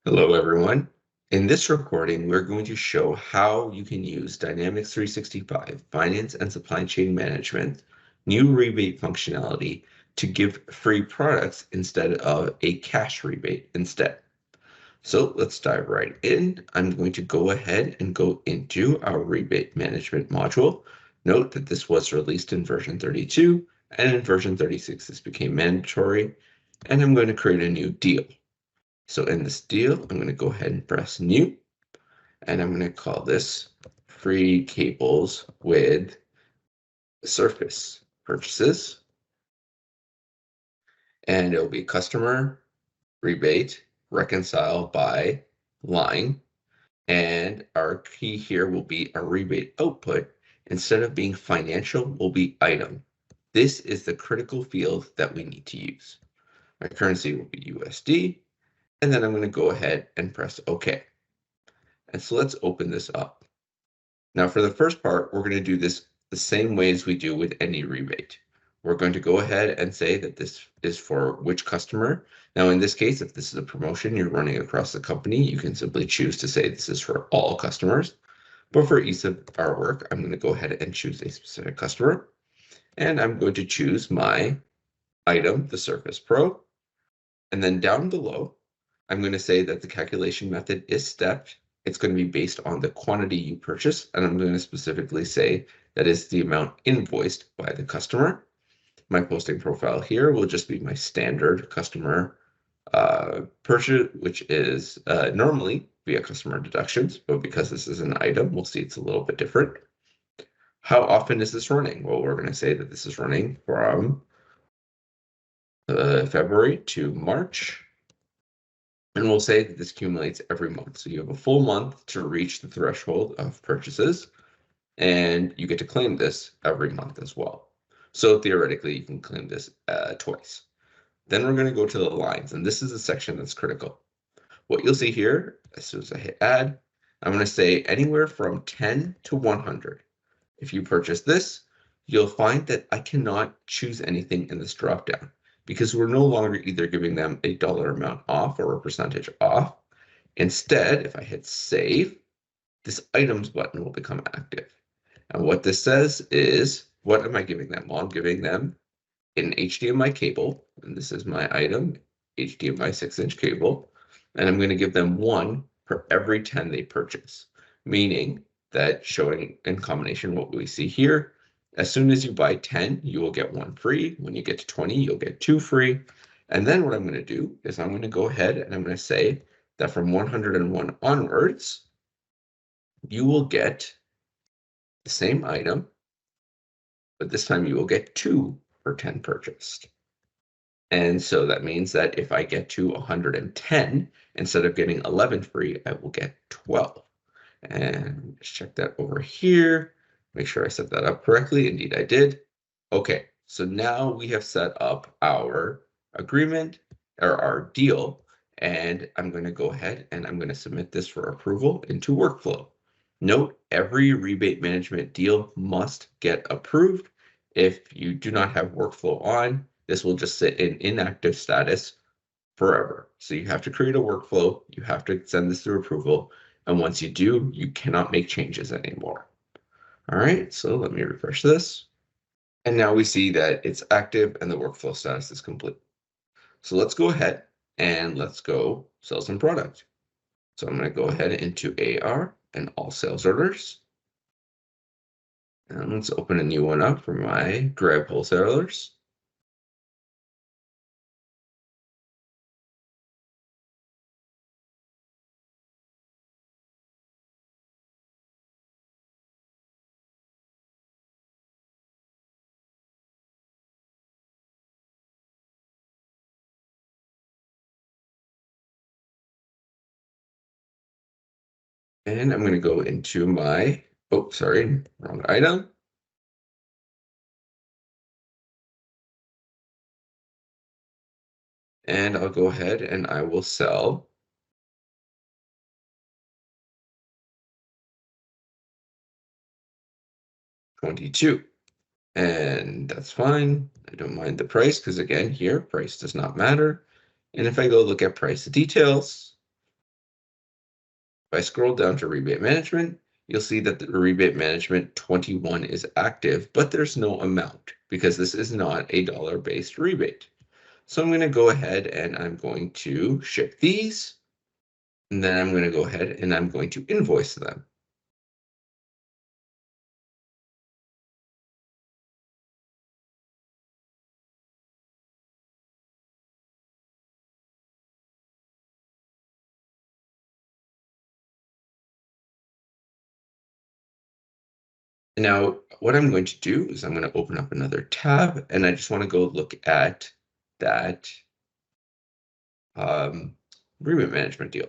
Hello, everyone. In this recording, we're going to show how you can use Dynamics 365 Finance and Supply Chain Management new rebate functionality to give free products instead of a cash rebate instead. So let's dive right in. I'm going to go ahead and go into our rebate management module. Note that this was released in version 32, and in version 36, this became mandatory. And I'm going to create a new deal. So in this deal, I'm going to go ahead and press new, and I'm going to call this free cables with Surface purchases. And it'll be customer rebate reconcile by line. And our key here will be a rebate output. Instead of being financial, will be item. This is the critical field that we need to use. My currency will be USD. And then I'm going to go ahead and press OK. And so let's open this up. Now for the first part, we're going to do this the same way as we do with any rebate. We're going to go ahead and say that this is for which customer. Now in this case, if this is a promotion you're running across the company, you can simply choose to say this is for all customers. But for each of our work, I'm going to go ahead and choose a specific customer. And I'm going to choose my item, the Surface Pro. And then down below, I'm going to say that the calculation method is stepped. It's going to be based on the quantity you purchase, and I'm going to specifically say that is the amount invoiced by the customer. My posting profile here will just be my standard customer purchase, which is normally via customer deductions, but because this is an item, we'll see it's a little bit different. How often is this running? Well, we're going to say that this is running from February to March. And we'll say that this accumulates every month. So you have a full month to reach the threshold of purchases, and you get to claim this every month as well. So theoretically, you can claim this twice. Then we're going to go to the lines, and this is a section that's critical. What you'll see here, as soon as I hit add, I'm going to say anywhere from 10 to 100. If you purchase this, you'll find that I cannot choose anything in this dropdown, because we're no longer either giving them a dollar amount off or a percentage off. Instead, if I hit save, this items button will become active. And what this says is, what am I giving them? Well, I'm giving them an HDMI cable, and this is my item, HDMI 6-inch cable, and I'm going to give them one for every 10 they purchase, meaning that showing in combination what we see here, as soon as you buy 10, you will get one free. When you get to 20, you'll get two free. And then what I'm going to do is I'm going to go ahead and I'm going to say that from 101 onwards, you will get the same item, but this time you will get two for 10 purchased. And so that means that if I get to 110, instead of getting 11 free, I will get 12. And just check that over here. Make sure I set that up correctly. Indeed, I did. Okay, so now we have set up our agreement or our deal, and I'm going to go ahead and I'm going to submit this for approval into workflow. Note, every rebate management deal must get approved. If you do not have workflow on, this will just sit in inactive status forever. So you have to create a workflow, you have to send this through approval, and once you do, you cannot make changes anymore. All right, so let me refresh this. And now we see that it's active and the workflow status is complete. So let's go ahead and let's go sell some product. So I'm going to go ahead into AR and all sales orders. And let's open a new one up for my Grab wholesalers. And I'm going to go into my, oh, sorry, wrong item. And I'll go ahead and I will sell 22. And that's fine. I don't mind the price because again, here, price does not matter. And if I go look at price details, If I scroll down to rebate management, you'll see that the rebate management 21 is active, but there's no amount because this is not a dollar-based rebate. So I'm going to go ahead and I'm going to ship these. And then I'm going to go ahead and I'm going to invoice them. Now, what I'm going to do is I'm going to open up another tab, and I just want to go look at that rebate management deal.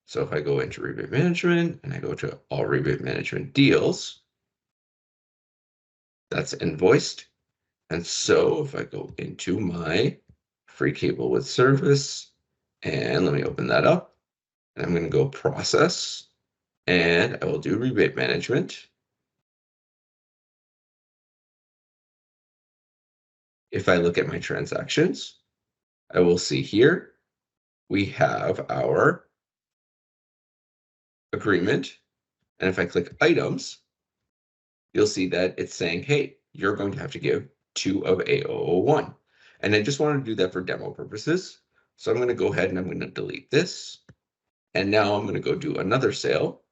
So if I go into rebate management and I go to all rebate management deals, that's invoiced. And so if I go into my free cable with service, and let me open that up, and I'm going to go process, and I will do rebate management. If I look at my transactions, I will see here we have our agreement. And if I click items, you'll see that it's saying, hey, you're going to have to give 2 of A001. And I just want to do that for demo purposes. So I'm going to go ahead and I'm going to delete this. And now I'm going to go do another sale.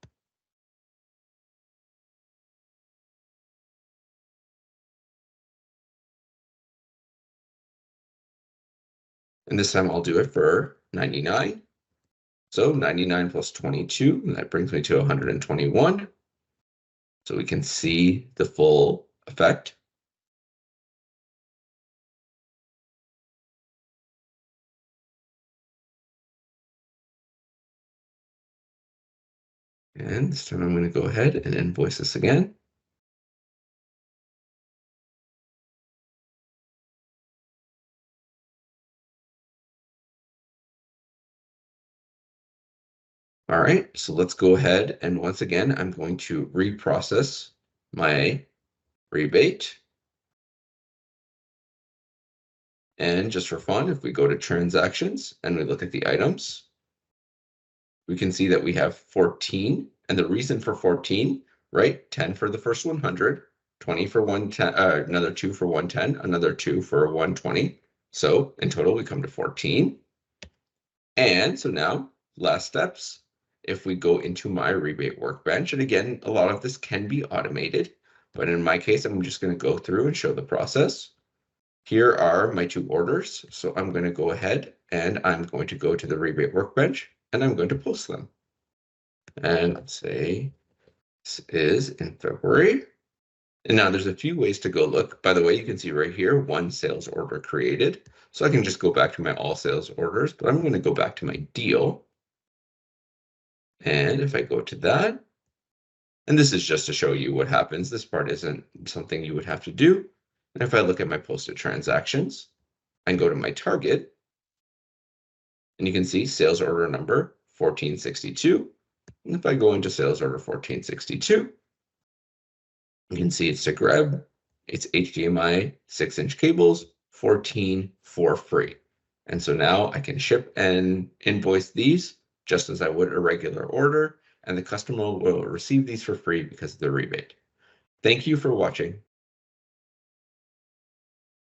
And this time I'll do it for 99. So 99 plus 22, and that brings me to 121. So we can see the full effect. And this time I'm going to go ahead and invoice this again. All right, so let's go ahead and once again, I'm going to reprocess my rebate. And just for fun, if we go to transactions and we look at the items, we can see that we have 14. And the reason for 14, right? 10 for the first 100, 20 for 110, another 2 for 110, another 2 for 120. So in total, we come to 14. And so now, last steps. If we go into my rebate workbench, and again, a lot of this can be automated, but in my case, I'm just going to go through and show the process. Here are my 2 orders. So I'm going to go ahead and I'm going to go to the rebate workbench and I'm going to post them. And let's say this is in February. And now there's a few ways to go look. By the way, you can see right here, 1 sales order created. So I can just go back to my all sales orders, but I'm going to go back to my deal. And if I go to that, and this is just to show you what happens. This part isn't something you would have to do. And if I look at my posted transactions and go to my target, and you can see sales order number 1462. And if I go into sales order 1462, you can see it's to grab. It's HDMI 6-inch cables, 14 for free. And so now I can ship and invoice these just as I would a regular order, and the customer will receive these for free because of the rebate. Thank you for watching.